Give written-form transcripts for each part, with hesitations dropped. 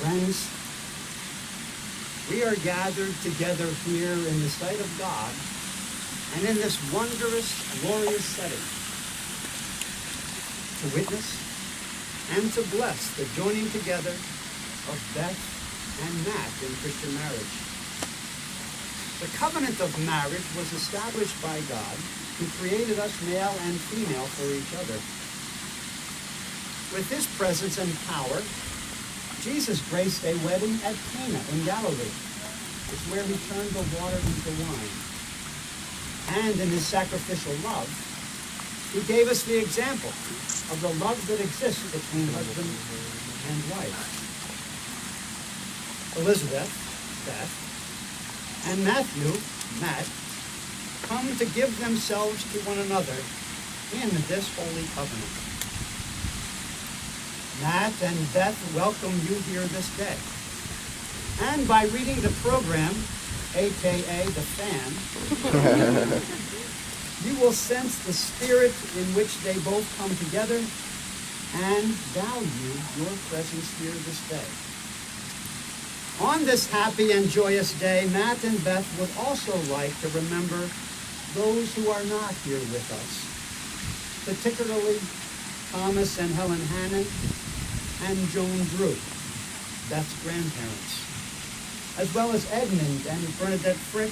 Friends, we are gathered together here in the sight of God and in this wondrous, glorious setting to witness and to bless the joining together of Beth and Matt in Christian marriage. The covenant of marriage was established by God, who created us male and female for each other. With his presence and power, Jesus graced a wedding at Cana in Galilee. It's where he turned the water into wine. And in his sacrificial love, he gave us the example of the love that exists between husband and wife. Elizabeth, Beth, and Matthew, Matt, come to give themselves to one another in this holy covenant. Matt and Beth welcome you here this day. And by reading the program, aka the fan, you will sense the spirit in which they both come together and value your presence here this day. On this happy and joyous day, Matt and Beth would also like to remember those who are not here with us, particularly Thomas and Helen Hannon and Joan Drew, Beth's grandparents, as well as Edmund and Bernadette Frick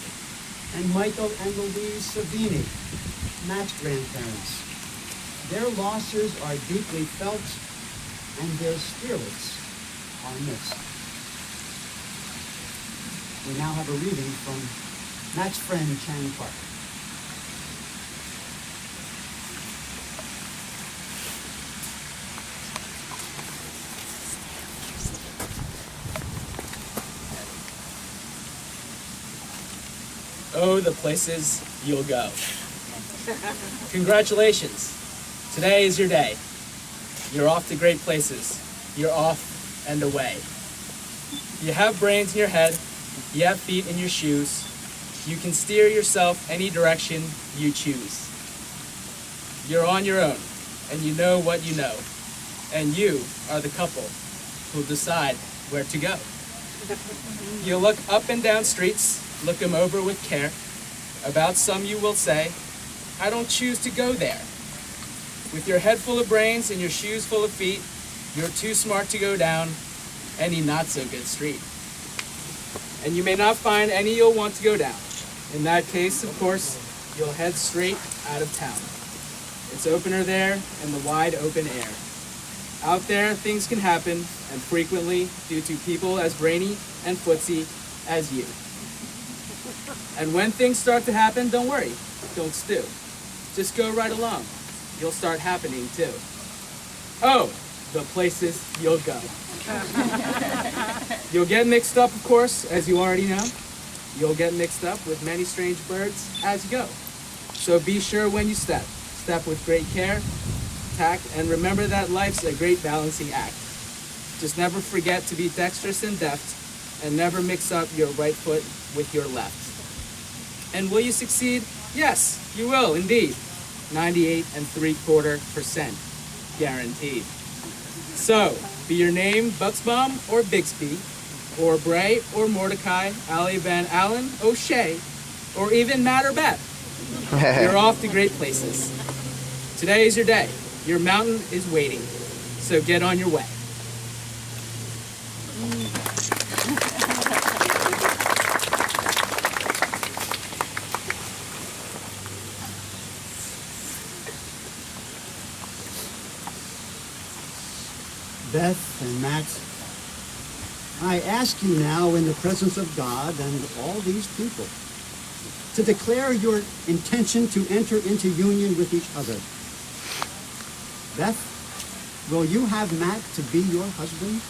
and Michael and Louise Savini, Matt's grandparents. Their losses are deeply felt and their spirits are missed. We now have a reading from Matt's friend Chang Park. Oh, the places you'll go. Congratulations. Today is your day. You're off to great places. You're off and away. You have brains in your head. You have feet in your shoes. You can steer yourself any direction you choose. You're on your own, and you know what you know. And you are the couple who'll decide where to go. You'll look up and down streets, look 'em over with care. About some you will say, I don't choose to go there. With your head full of brains and your shoes full of feet, you're too smart to go down any not so good street. And you may not find any you'll want to go down. In that case, of course, you'll head straight out of town. It's opener there in the wide open air. Out there, things can happen, and frequently due to people as brainy and footsie as you. And when things start to happen, don't worry, don't stew. Just go right along. You'll start happening too. Oh, the places you'll go. You'll get mixed up, of course, as you already know. You'll get mixed up with many strange birds as you go. So be sure when you step with great care, tact, and remember that life's a great balancing act. Just never forget to be dexterous and deft, and never mix up your right foot with your left. And will you succeed? Yes, you will indeed. 98.75% guaranteed. So, be your name Buxbaum or Bixby, or Bray or Mordecai, Ali Van Allen, O'Shea, or even Matt or Beth. You're off to great places. Today is your day. Your mountain is waiting. So get on your way. Beth and Matt, I ask you now in the presence of God and all these people to declare your intention to enter into union with each other. Beth, will you have Matt to be your husband,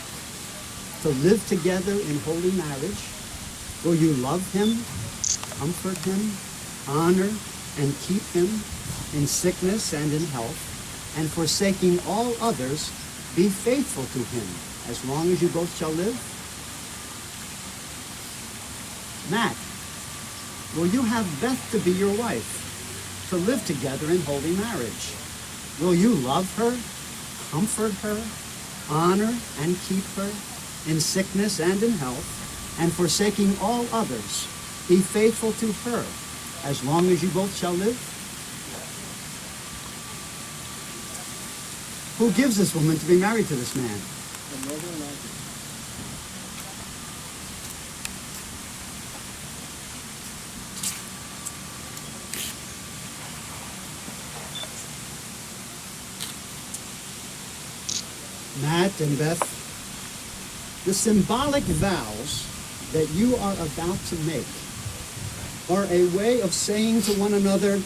to live together in holy marriage? Will you love him, comfort him, honor and keep him in sickness and in health, and forsaking all others, be faithful to him as long as you both shall live? Matt, will you have Beth to be your wife, to live together in holy marriage? Will you love her, comfort her, honor and keep her in sickness and in health, and forsaking all others, be faithful to her as long as you both shall live? Who gives this woman to be married to this man? Matt and Beth, the symbolic vows that you are about to make are a way of saying to one another,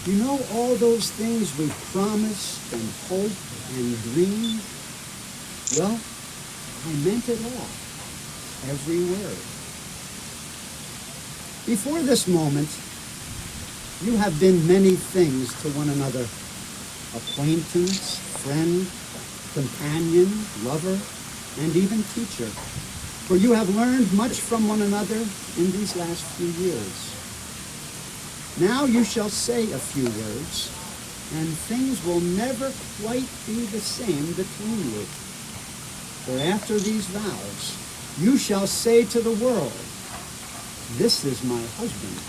you know all those things we promised and hoped and dreamed? Well, I meant it all, every word. Before this moment, you have been many things to one another: acquaintance, friend, companion, lover, and even teacher. For you have learned much from one another in these last few years. Now you shall say a few words, and things will never quite be the same between you. For after these vows, you shall say to the world, this is my husband,